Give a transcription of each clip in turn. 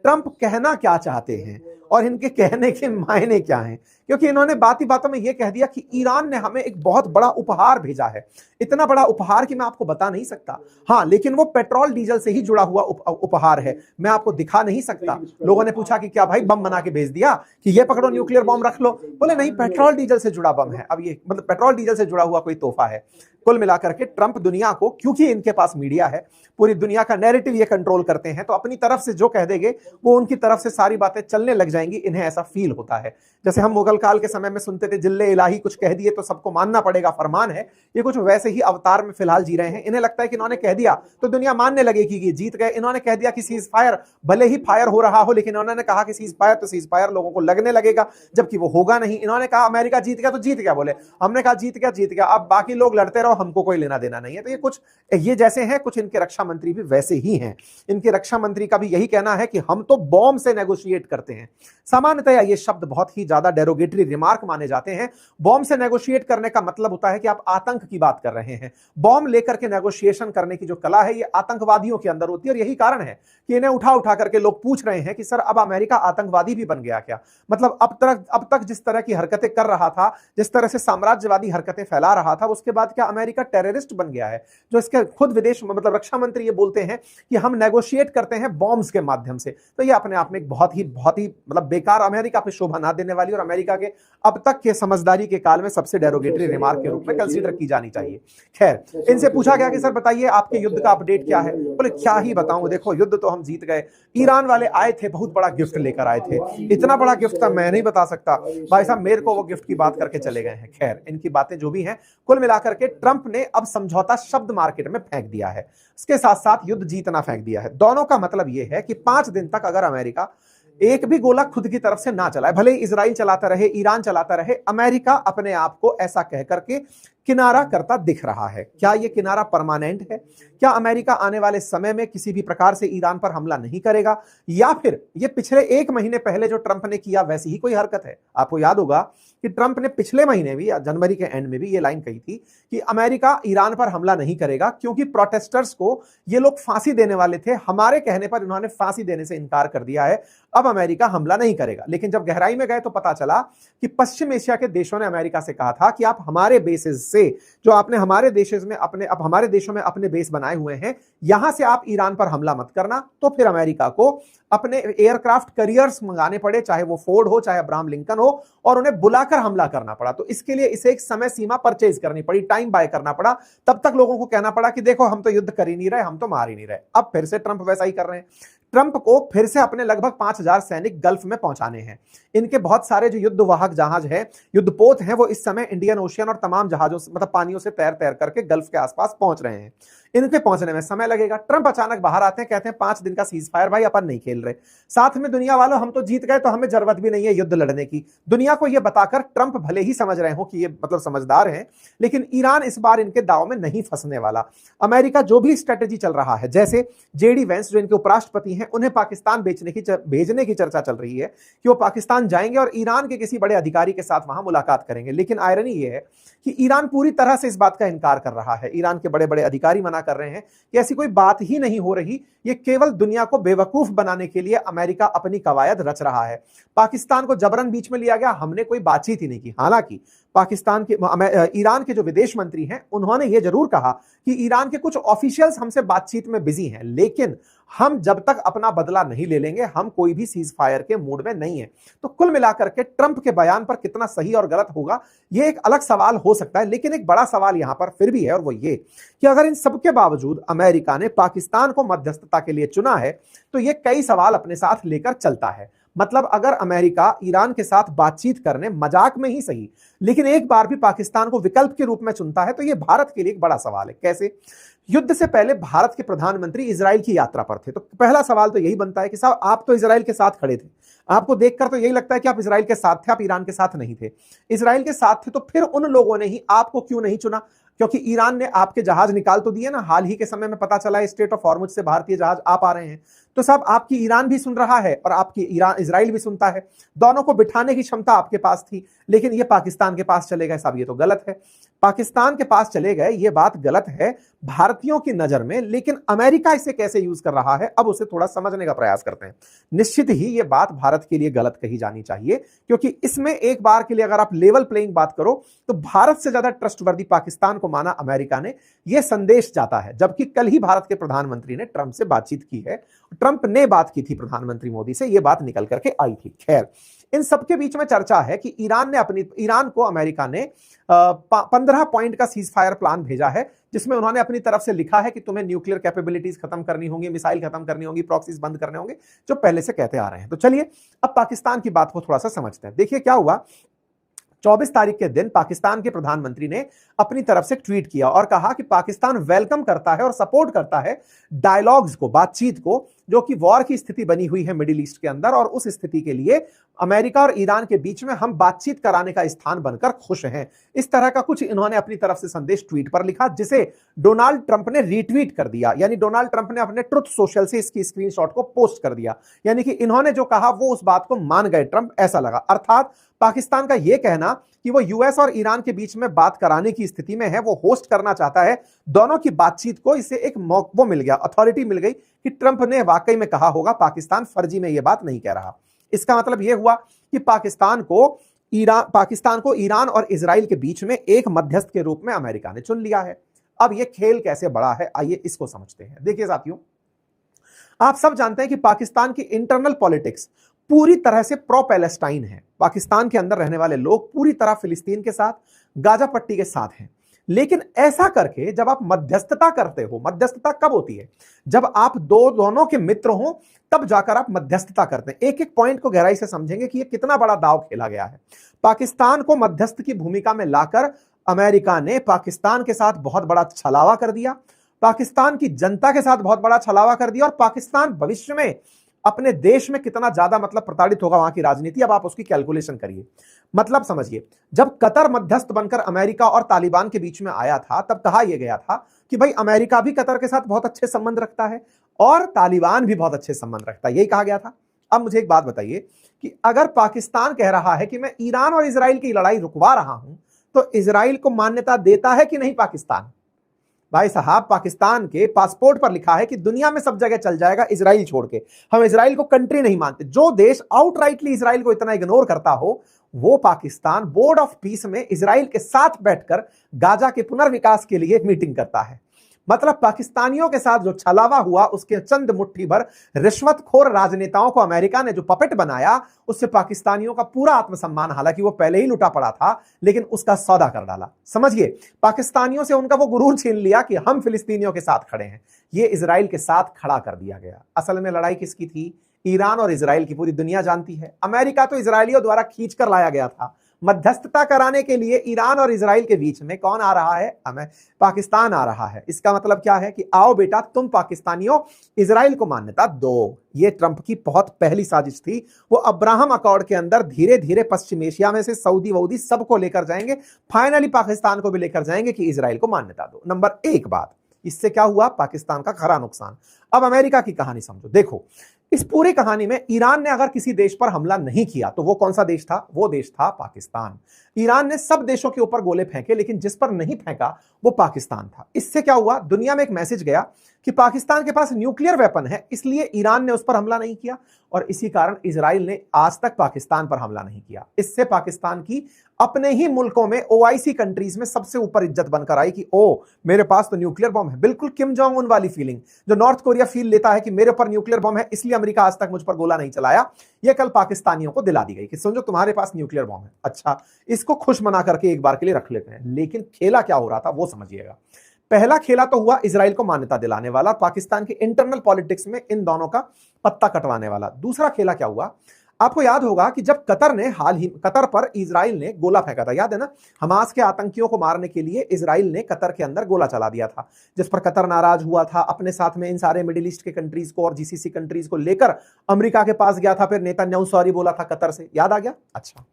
Trump कहना क्या चाहते हैं और इनके कहने के मायने क्या हैं, क्योंकि इन्होंने बात ही बातों में यह कह दिया कि ईरान ने हमें एक बहुत बड़ा उपहार भेजा है। इतना बड़ा उपहार कि मैं आपको बता नहीं सकता। हाँ, लेकिन वो पेट्रोल डीजल से ही जुड़ा हुआ उपहार है, मैं आपको दिखा नहीं सकता। लोगों ने पूछा कि क्या भाई बम बना के भेज दिया कि ये पकड़ो न्यूक्लियर बम रख लो? बोले नहीं, पेट्रोल डीजल से जुड़ा बम है। अब ये मतलब पेट्रोल डीजल से जुड़ा हुआ कोई तोहफा है। कुल मिलाकर के ट्रंप दुनिया को, क्योंकि इनके पास मीडिया है, पूरी दुनिया का नैरेटिव ये कंट्रोल करते हैं, तो अपनी तरफ से जो कह देंगे वो उनकी तरफ से सारी बातें चलने लग जाएंगी। इन्हें ऐसा फील होता है जैसे हम मुगल काल के समय में सुनते थे, जिल्ले इलाही कुछ कह दिए तो सबको मानना पड़ेगा, फरमान है। ये कुछ वैसे ही अवतार में फिलहाल जी रहे हैं। इन्हें लगता है कि इन्होंने कह दिया तो दुनिया मानने लगेगी कि जीत गए। इन्होंने कह दिया कि सीज फायर, भले ही फायर हो रहा हो, लेकिन उन्होंने कहा कि सीज फायर, तो सीज फायर लोगों को लगने लगेगा, जबकि वो होगा नहीं। इन्होंने कहा अमेरिका जीत गया तो जीत गया, बोले हमने कहा जीत गया जीत गया, अब बाकी लोग लड़ते रहो, हमको कोई लेना देना नहीं है। तो ये कुछ ये जैसे हैं, कुछ इनके रक्षा मंत्री भी वैसे ही हैं। इनके रक्षा मंत्री का भी यही कहना है कि हम तो बॉम्ब से नेगोशिएट करते हैं। सामान्यतः ये शब्द बहुत ही ज्यादा डेरोगेटरी रिमार्क माने जाते हैं। बॉम्ब से नेगोशिएट करने का मतलब होता है कि आप आतंक की बात कर रहे हैं। बॉम्ब लेकर के नेगोशिएशन करने की जो कला है, ये आतंकवादियों के अंदर होती है, और यही कारण है कि इन्हें उठा उठा करके लोग पूछ रहे हैं कि सर अब अमेरिका आतंकवादी भी बन गया क्या? मतलब अब तक जिस तरह की हरकतें कर रहा था, जिस तरह से साम्राज्यवादी हरकतें फैला रहा था, उसके बाद क्या अमेरिका टेररिस्ट बन गया है? जो इसके खुद विदेश मतलब रक्षा मंत्री ये बोलते हैं कि हम नेगोशिएट करते हैं बॉम्ब्स के माध्यम से। तो ये अपने आप में एक बहुत ही मतलब बेकार, अमेरिका पे शोभा ना देने वाली और अमेरिका के अब तक के समझदारी के काल में सबसे डेरोगेटरी रिमार्क के रूप में कंसीडर की जानी चाहिए। खैर, इनसे पूछा गया कि सर बताइए आपके युद्ध का अपडेट क्या है? बोले क्या ही बताऊं, देखो युद्ध तो हम जीत गए। ईरान वाले आए थे, बहुत बड़ा गिफ्ट लेकर आए थे। इतना बड़ा गिफ्ट था मैं नहीं बता सकता भाई साहब, मेरे को वो गिफ्ट की बात करके चले गए हैं। खैर, इनकी बातें जो भी हैं, कुल मिलाकर के ट्रंप ने अब समझौता शब्द मार्केट में फेंक दिया है, इसके साथ साथ युद्ध जीतना फेंक दिया है। दोनों का मतलब यह है कि 5 दिन तक अगर अमेरिका एक भी गोला खुद की तरफ से ना चलाए, भले इजराइल चलाता रहे, ईरान चलाता रहे, अमेरिका अपने आप को ऐसा कह करके किनारा करता दिख रहा है। क्या यह किनारा परमानेंट है? क्या अमेरिका आने वाले समय में किसी भी प्रकार से ईरान पर हमला नहीं करेगा, या फिर यह पिछले 1 महीने पहले जो ट्रंप ने किया वैसी ही कोई हरकत है? आपको याद होगा कि ट्रंप ने पिछले महीने भी, जनवरी के एंड में भी यह लाइन कही थी कि अमेरिका ईरान पर हमला नहीं करेगा, क्योंकि प्रोटेस्टर्स को ये लोग फांसी देने वाले थे। हमारे कहने पर इन्होंने फांसी देने से इनकार कर दिया है, अब अमेरिका हमला नहीं करेगा। लेकिन जब गहराई में गए तो पता चला कि पश्चिम एशिया के देशों ने अमेरिका से कहा था कि आप हमारे बेसेस से, जो आपने हमारे देशों में हमारे देशों में अपने बेस बनाए हुए हैं, यहां से आप ईरान पर हमला मत करना। तो फिर अमेरिका को अपने एयरक्राफ्ट करियर्स मंगाने पड़े, चाहे वो फोर्ड हो चाहे अब्राहम लिंकन हो, और उन्हें बुलाकर हमला करना पड़ा। तो इसके लिए इसे एक समय सीमा परचेज करनी पड़ी, टाइम बाय करना पड़ा। तब तक लोगों को कहना पड़ा कि देखो हम तो युद्ध कर ही नहीं रहे, हम तो मार ही नहीं रहे। अब फिर से ट्रंप वैसा ही कर रहे हैं। ट्रंप को फिर से अपने लगभग 5000 सैनिक गल्फ में पहुंचाने हैं। इनके बहुत सारे जो युद्धवाहक जहाज हैं, युद्धपोत हैं, वो इस समय इंडियन ओशियन और तमाम जहाजों से, मतलब पानियों से तैर तैर करके गल्फ के आसपास पहुंच रहे हैं। इनके पहुंचने में समय लगेगा। ट्रंप अचानक बाहर आते हैं, कहते हैं 5 दिन का सीज फायर, भाई अपन नहीं खेल रहे। साथ में दुनिया वालों, हम तो जीत गए तो हमें जरूरत भी नहीं है युद्ध लड़ने की। दुनिया को यह बताकर ट्रंप भले ही समझ रहे हो कि ये मतलब समझदार हैं, लेकिन ईरान इस बार इनके दाव में नहीं फंसने वाला। अमेरिका जो भी स्ट्रेटेजी चल रहा है, जैसे जेडी वेंस जो इनके उपराष्ट्रपति हैं, उन्हें पाकिस्तान भेजने की चर्चा चल रही है कि वो पाकिस्तान जाएंगे और ईरान के किसी बड़े अधिकारी के साथ वहां मुलाकात करेंगे। लेकिन आयरनी ये है कि ईरान पूरी तरह से इस बात का इनकार कर रहा है। ईरान के बड़े बड़े अधिकारी मना कर रहे हैं कि ऐसी कोई बात ही नहीं हो रही, ये केवल दुनिया को बेवकूफ बनाने के लिए अमेरिका अपनी कवायद रच रहा है। पाकिस्तान को जबरन बीच में लिया गया, हमने कोई बातचीत ही नहीं की। हालांकि पाकिस्तान के ईरान के जो विदेश मंत्री हैं, उन्होंने ये जरूर कहा कि ईरान के कुछ ऑफिशियल्स हमसे बातचीत में बिजी हैं, लेकिन हम जब तक अपना बदला नहीं ले लेंगे, हम कोई भी सीज फायर के मूड में नहीं है। तो कुल मिलाकर के ट्रंप के बयान पर कितना सही और गलत होगा, यह एक अलग सवाल हो सकता है। लेकिन एक बड़ा सवाल यहां पर फिर भी है, और वो ये कि अगर इन सबके बावजूद अमेरिका ने पाकिस्तान को मध्यस्थता के लिए चुना है, तो ये कई सवाल अपने साथ लेकर चलता है। मतलब अगर अमेरिका ईरान के साथ बातचीत करने, मजाक में ही सही, लेकिन एक बार भी पाकिस्तान को विकल्प के रूप में चुनता है, तो यह भारत के लिए एक बड़ा सवाल है। कैसे? युद्ध से पहले भारत के प्रधानमंत्री इजराइल की यात्रा पर थे, तो पहला सवाल तो यही बनता है कि साहब आप तो इजराइल के साथ खड़े थे, आपको देखकर तो यही लगता है कि आप इजराइल के साथ थे, आप ईरान के साथ नहीं थे। इजराइल के साथ थे तो फिर उन लोगों ने ही आपको क्यों नहीं चुना? क्योंकि ईरान ने आपके जहाज निकाल तो दिए ना, हाल ही के समय में पता चला स्ट्रेट ऑफ हॉर्मुज से भारतीय जहाज आ पा रहे हैं, तो सब आपकी ईरान भी सुन रहा है और आपकी ईरान इजराइल भी सुनता है। दोनों को बिठाने की क्षमता आपके पास थी, लेकिन ये पाकिस्तान के पास चले गए। साहब ये तो गलत है, पाकिस्तान के पास चले गए, ये बात गलत है भारतीयों की नजर में, लेकिन अमेरिका इसे कैसे यूज कर रहा है अब उसे थोड़ा समझने का प्रयास करते हैं। निश्चित ही ये बात भारत के लिए गलत कही जानी चाहिए, क्योंकि इसमें एक बार के लिए अगर आप लेवल प्लेइंग बात करो तो भारत से ज्यादा ट्रस्टवर्दी पाकिस्तान को माना अमेरिका ने, यह संदेश जाता है। जबकि कल ही भारत के प्रधानमंत्री ने ट्रंप से बातचीत की है, ट्रंप ने बात की थी प्रधानमंत्री मोदी से, यह बात निकल करके आई थी। खैर, इन सबके बीच में चर्चा है कि ईरान को अमेरिका ने 15 पॉइंट का सीज फायर प्लान भेजा है, जिसमें उन्होंने अपनी तरफ से लिखा है कि तुम्हें न्यूक्लियर कैपेबिलिटीज खत्म करनी होंगी, मिसाइल खत्म करनी होगी, प्रॉक्सीज बंद करने होंगे, जो पहले से कहते आ रहे हैं। तो चलिए अब पाकिस्तान की बात को थोड़ा सा समझते हैं। देखिए क्या हुआ, 24 तारीख के दिन पाकिस्तान के प्रधानमंत्री ने अपनी तरफ से ट्वीट किया और कहा कि पाकिस्तान वेलकम करता है और सपोर्ट करता है डायलॉग्स को, बातचीत को, जो कि वॉर की स्थिति बनी हुई है मिडिल ईस्ट के अंदर, और उस स्थिति के लिए अमेरिका और ईरान के बीच में हम बातचीत कराने का स्थान बनकर खुश हैं। इस तरह का कुछ इन्होंने अपनी तरफ से संदेश ट्वीट पर लिखा, जिसे डोनाल्ड ट्रंप ने रीट्वीट कर दिया। यानी डोनाल्ड ट्रंप ने अपने ट्रुथ सोशल से इसकी स्क्रीनशॉट को पोस्ट कर दिया। यानी कि इन्होंने जो कहा वो उस बात को मान गए ट्रंप, ऐसा लगा। अर्थात पाकिस्तान का यह कहना कि वो यूएस और ईरान के बीच में बात कराने की स्थिति में है, वो होस्ट करना चाहता है दोनों की बातचीत को, इसे एक वो मिल गया, अथॉरिटी मिल गई कि ट्रंप ने वाकई में कहा होगा, पाकिस्तान फर्जी में यह बात नहीं कह रहा। इसका मतलब यह हुआ कि पाकिस्तान को ईरान और इजराइल के बीच में एक मध्यस्थ के रूप में अमेरिका ने चुन लिया है। अब यह खेल कैसे बड़ा है, आइए इसको समझते हैं। देखिए साथियों, आप सब जानते हैं कि पाकिस्तान की इंटरनल पॉलिटिक्स पूरी तरह से प्रो पैलेस्टाइन है। पाकिस्तान के अंदर रहने वाले लोग पूरी तरह फिलिस्तीन के साथ, गाजा पट्टी के साथ हैं। लेकिन ऐसा करके जब आप मध्यस्थता करते हो, मध्यस्थता कब होती है? जब आप दोनों के मित्र हो, तब जाकर आप मध्यस्थता करते हैं। एक एक पॉइंट को गहराई से समझेंगे कि यह कितना बड़ा दांव खेला गया है। पाकिस्तान को मध्यस्थ की भूमिका में लाकर अमेरिका ने पाकिस्तान के साथ बहुत बड़ा छलावा कर दिया, पाकिस्तान की जनता के साथ बहुत बड़ा छलावा कर दिया, और पाकिस्तान भविष्य में अपने देश में कितना ज्यादा मतलब प्रताड़ित होगा वहां की राजनीति, अब आप उसकी कैलकुलेशन करिए। मतलब समझिए, जब कतर मध्यस्थ बनकर अमेरिका और तालिबान के बीच में आया था, तब कहा यह गया था कि भाई अमेरिका भी कतर के साथ बहुत अच्छे संबंध रखता है और तालिबान भी बहुत अच्छे संबंध रखता है, यही कहा गया था। अब मुझे एक बात बताइए कि अगर पाकिस्तान कह रहा है कि मैं ईरान और इजराइल की लड़ाई रुकवा रहा हूं, तो इजराइल को मान्यता देता है कि नहीं पाकिस्तान? भाई साहब, पाकिस्तान के पासपोर्ट पर लिखा है कि दुनिया में सब जगह चल जाएगा इजराइल छोड़ के, हम इजराइल को कंट्री नहीं मानते। जो देश आउटराइटली इजराइल को इतना इग्नोर करता हो, वो पाकिस्तान बोर्ड ऑफ पीस में इजराइल के साथ बैठकर गाजा के पुनर्विकास के लिए मीटिंग करता है। मतलब पाकिस्तानियों के साथ जो छलावा हुआ, उसके चंद मुट्ठी भर रिश्वतखोर राजनेताओं को अमेरिका ने जो पपेट बनाया, उससे पाकिस्तानियों का पूरा आत्मसम्मान, हालांकि वो पहले ही लुटा पड़ा था, लेकिन उसका सौदा कर डाला। समझिए, पाकिस्तानियों से उनका वो गुरूर छीन लिया कि हम फिलिस्तीनियों के साथ खड़े हैं, ये इजराइल के साथ खड़ा कर दिया गया। असल में लड़ाई किसकी थी? ईरान और इजराइल की पूरी दुनिया जानती है। अमेरिका तो इजरायलियों द्वारा खींच कर लाया गया था। मध्यस्थता कराने के लिए ईरान और इजराइल के बीच में कौन आ रहा है? पाकिस्तान आ रहा है। इसका मतलब क्या है कि आओ बेटा, तुम पाकिस्तानियों इजराइल को मान्यता दो। ये ट्रंप की बहुत पहली साजिश थी। वो अब्राहम अकॉर्ड के अंदर धीरे धीरे पश्चिम एशिया में से सऊदी वऊदी सबको लेकर जाएंगे, फाइनली पाकिस्तान को भी लेकर जाएंगे कि इजराइल को मान्यता दो। नंबर एक बात, इससे क्या हुआ? पाकिस्तान का खरा नुकसान। अब अमेरिका की कहानी समझो। देखो, इस पूरी कहानी में ईरान ने अगर किसी देश पर हमला नहीं किया तो वो कौन सा देश था? वो देश था पाकिस्तान। ईरान ने सब देशों के ऊपर गोले फेंके, लेकिन जिस पर नहीं फेंका वो पाकिस्तान था। इससे क्या हुआ? दुनिया में एक मैसेज गया कि पाकिस्तान के पास न्यूक्लियर वेपन है, इसलिए ईरान ने उस पर हमला नहीं किया, और इसी कारण इजराइल ने आज तक पाकिस्तान पर हमला नहीं किया। इससे पाकिस्तान की अपने ही मुल्कों में, ओआईसी कंट्रीज में सबसे ऊपर इज्जत बनकर आई कि ओ, मेरे पास तो न्यूक्लियर बम है। बिल्कुल किम जोंग उन वाली फीलिंग जो नॉर्थ कोरिया फील लेता है कि मेरे ऊपर न्यूक्लियर बम है, इसलिए अमेरिका आज तक मुझ पर गोला नहीं चलाया। यह कल पाकिस्तानियों को दिला दी गई कि समझो तुम्हारे पास न्यूक्लियर बम है। अच्छा, इसको खुश मना करके एक बार के लिए रख लेते हैं। लेकिन खेला क्या हो रहा था वो समझिएगा। पहला खेला तो हुआ इजराइल को मान्यता दिलाने वाला, पाकिस्तान की इंटरनल पॉलिटिक्स में इन दोनों का पत्ता कटवाने वाला। दूसरा खेला क्या हुआ? आपको याद होगा कि जब कतर पर इजराइल ने गोला फेंका था, याद है ना? हमास के आतंकियों को मारने के लिए इजराइल ने कतर के अंदर गोला चला दिया था, जिस पर कतर नाराज हुआ था, अपने साथ में इन सारे मिडिल ईस्ट के कंट्रीज को और जीसीसी कंट्रीज को लेकर अमेरिका के पास गया था। फिर नेतन्याहू सॉरी बोला था कतर से, याद आ गया? अच्छा,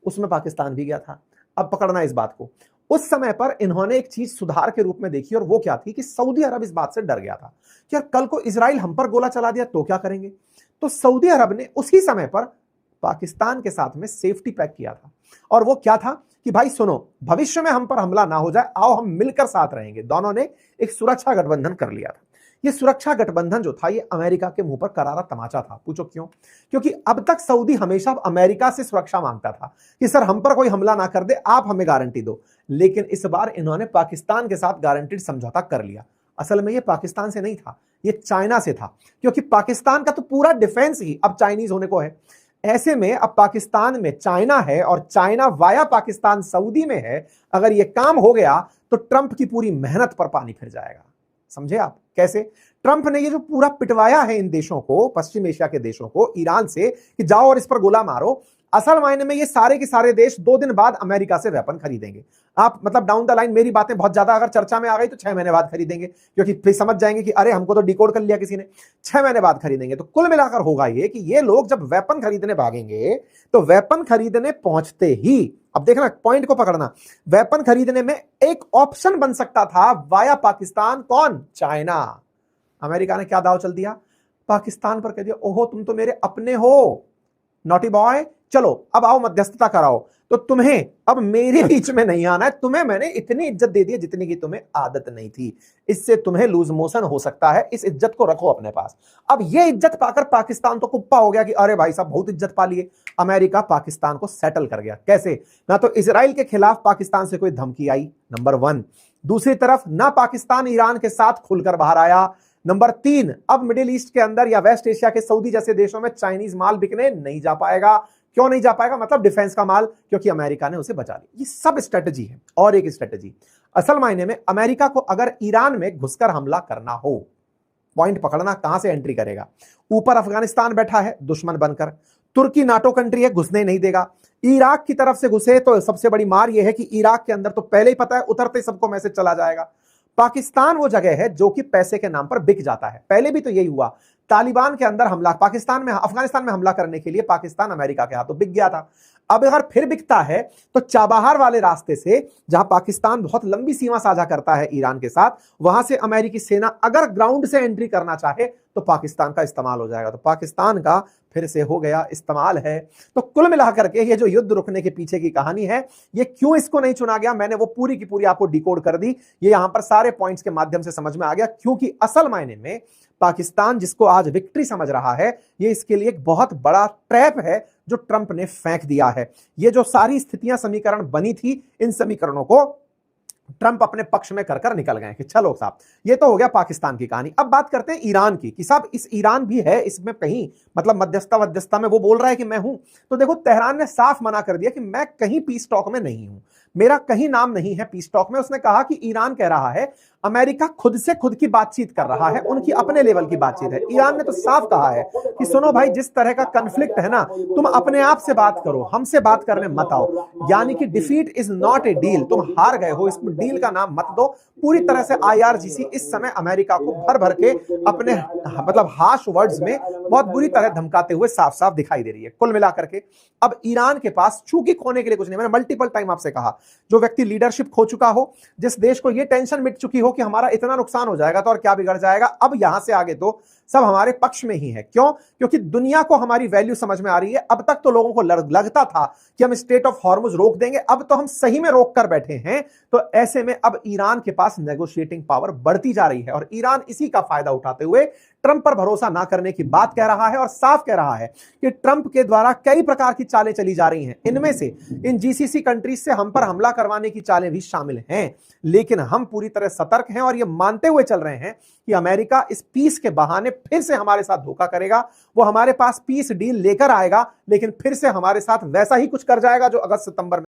उसमें पाकिस्तान भी गया था। अब पकड़ना इस बात को, उस समय पर इन्होंने एक चीज सुधार के रूप में देखी, और वो क्या थी कि सऊदी अरब इस बात से डर गया था कि यार कल को इजराइल हम पर गोला चला दिया तो क्या करेंगे। तो सऊदी अरब ने उसी समय पर पाकिस्तान के साथ में सेफ्टी पैक किया था, और वो क्या था कि भाई सुनो, भविष्य में हम पर हमला ना हो जाए, आओ हम मिलकर साथ रहेंगे। दोनों ने एक सुरक्षा गठबंधन कर लिया था। ये सुरक्षा गठबंधन जो था, ये अमेरिका के मुंह पर करारा तमाचा था। पूछो क्यों? क्योंकि अब तक सऊदी हमेशा अमेरिका से सुरक्षा मांगता था कि सर हम पर कोई हमला ना कर दे, आप हमें गारंटी दो। लेकिन इस बार इन्होंने पाकिस्तान के साथ गारंटीड समझौता कर लिया। असल में ये पाकिस्तान से नहीं था, ये चाइना से था, क्योंकि पाकिस्तान का तो पूरा डिफेंस ही अब चाइनीज होने को है। ऐसे में अब पाकिस्तान में चाइना है और चाइना वाया पाकिस्तान सऊदी में है। अगर यह काम हो गया तो ट्रंप की पूरी मेहनत पर पानी फिर जाएगा। समझे आप कैसे? ट्रंप ने ये जो पूरा पिटवाया है इन देशों को, पश्चिम एशिया के देशों को, ईरान से, कि जाओ और इस पर गोला मारो, असल मायने में ये सारे के सारे देश 2 दिन बाद अमेरिका से वेपन खरीदेंगे। आप मतलब डाउन द लाइन मेरी बातें बहुत ज्यादा अगर चर्चा में आ गई तो 6 महीने बाद खरीदेंगे, क्योंकि फिर समझ जाएंगे कि अरे हमको तो डिकोड कर लिया किसी ने। 6 महीने बाद खरीदेंगे। तो कुल मिलाकर होगा ये कि ये लोग जब वेपन खरीदने भागेंगे तो वेपन खरीदने पहुंचते ही, अब देखना पॉइंट को पकड़ना, वेपन खरीदने में एक ऑप्शन बन सकता था वाया पाकिस्तान, कौन? चाइना। अमेरिका ने क्या दाव चल दिया? पाकिस्तान पर कह दिया, ओहो तुम तो मेरे अपने हो, नॉटी बॉय, चलो अब आओ मध्यस्थता कराओ। तो तुम्हें अब मेरे बीच में नहीं आना है, तुम्हें मैंने इतनी इज्जत दे दी है जितनी की तुम्हें आदत नहीं थी, इससे तुम्हें लूज मोशन हो सकता है, इस इज्जत को रखो अपने पास। अब ये इज्जत पाकर पाकिस्तान तो कुप्पा हो गया कि अरे भाई साहब बहुत इज्जत पा लिए। अमेरिका पाकिस्तान को सेटल कर गया। कैसे? ना तो इजराइल के खिलाफ पाकिस्तान से कोई धमकी आई, नंबर 1। दूसरी तरफ ना पाकिस्तान ईरान के साथ खुलकर बाहर आया। नंबर 3, अब मिडिल ईस्ट के अंदर या वेस्ट एशिया के सऊदी जैसे देशों में चाइनीज माल बिकने नहीं जा पाएगा। क्यों नहीं जा पाएगा? मतलब डिफेंस का माल, क्योंकि अमेरिका ने उसे बचा लिया। ये सब स्ट्रेटजी है। और एक स्ट्रेटजी, असल मायने में अमेरिका को अगर ईरान में घुसकर हमला करना हो, पॉइंट पकड़ना, कहां से एंट्री करेगा? ऊपर अफगानिस्तान बैठा है दुश्मन बनकर, तुर्की नाटो कंट्री है, घुसने नहीं देगा। इराक की तरफ से घुसे तो सबसे बड़ी मार यह है कि इराक के अंदर तो पहले ही पता है उतरते सबको मैसेज चला जाएगा। पाकिस्तान वो जगह है जो कि पैसे के नाम पर बिक जाता है। पहले भी तो यही हुआ, तालिबान के अंदर हमला, अफगानिस्तान में हमला करने के लिए पाकिस्तान अमेरिका के हाथों बिक गया था। अब अगर फिर बिकता है तो चाबहार वाले रास्ते से, जहां पाकिस्तान बहुत लंबी सीमा साझा करता है ईरान के साथ, वहां से अमेरिकी सेना अगर ग्राउंड से एंट्री करना चाहे तो पाकिस्तान का इस्तेमाल हो जाएगा। तो पाकिस्तान का फिर से हो गया इस्तेमाल है। तो कुल मिलाकर के ये जो युद्ध रुकने के पीछे की कहानी है, ये क्यों इसको नहीं चुना गया, मैंने वो पूरी की पूरी आपको डिकोड कर दी। ये यहां पर सारे पॉइंट्स के माध्यम से समझ में आ गया, क्योंकि असल मायने में पाकिस्तान जिसको आज विक्ट्री समझ रहा है, ये इसके लिए एक बहुत बड़ा ट्रैप है जो ट्रंप ने फेंक दिया है। ये जो सारी स्थितियां समीकरण बनी थी, इन समीकरणों को ट्रंप अपने पक्ष में कर निकल गए कि चलो साहब, ये तो हो गया पाकिस्तान की कहानी। अब बात करते हैं ईरान की, कि साहब इस ईरान भी है इसमें कहीं, मतलब मध्यस्थता में वो बोल रहा है कि मैं हूं। तो देखो, तेहरान ने साफ मना कर दिया कि मैं कहीं पीस टॉक में नहीं हूं, मेरा कहीं नाम नहीं है पीस टॉक में। उसने कहा कि ईरान कह रहा है अमेरिका खुद से खुद की बातचीत कर रहा है, उनकी अपने लेवल की बातचीत है। ईरान ने तो साफ कहा है कि सुनो भाई, जिस तरह का कन्फ्लिक्ट है ना, तुम अपने आप से बात करो, हमसे बात करने मत आओ। यानी कि defeat is not a deal, तुम हार गए हो, इस डील का नाम मत दो। पूरी तरह से IRGC इस समय अमेरिका को भर भर के अपने मतलब हार्श वर्ड्स में बहुत बुरी तरह धमकाते हुए साफ साफ दिखाई दे रही है। कुल मिलाकर के अब ईरान के पास चूंकि खोने के लिए कुछ नहीं, मैंने मल्टीपल टाइम आपसे कहा, जो व्यक्ति लीडरशिप खो चुका हो, जिस देश को यह टेंशन मिट चुकी हो कि हमारा इतना नुकसान हो जाएगा तो और क्या बिगड़ जाएगा, अब यहां से आगे तो सब हमारे पक्ष में ही है। क्यों? क्योंकि दुनिया को हमारी वैल्यू समझ में आ रही है। अब तक तो लोगों को लगता था कि हम स्ट्रेट ऑफ हॉर्मुज रोक देंगे, अब तो हम सही में रोक कर बैठे हैं। तो ऐसे में अब ईरान के पास नेगोशिएटिंग पावर बढ़ती जा रही है, और ईरान इसी का फायदा उठाते हुए ट्रंप पर भरोसा ना करने की बात कह रहा है, और साफ कह रहा है कि ट्रंप के द्वारा कई प्रकार की चालें चली जा रही हैं। इनमें से इन GCC कंट्रीज से हम पर हमला करवाने की चालें भी शामिल हैं। लेकिन हम पूरी तरह सतर्क हैं और ये मानते हुए चल रहे हैं कि अमेरिका इस पीस के बहाने फिर से हमारे साथ धोखा करेगा। वो हमारे पास पीस डील लेकर आएगा, लेकिन फिर से हमारे साथ वैसा ही कुछ कर जाएगा जो अगस्त सितंबर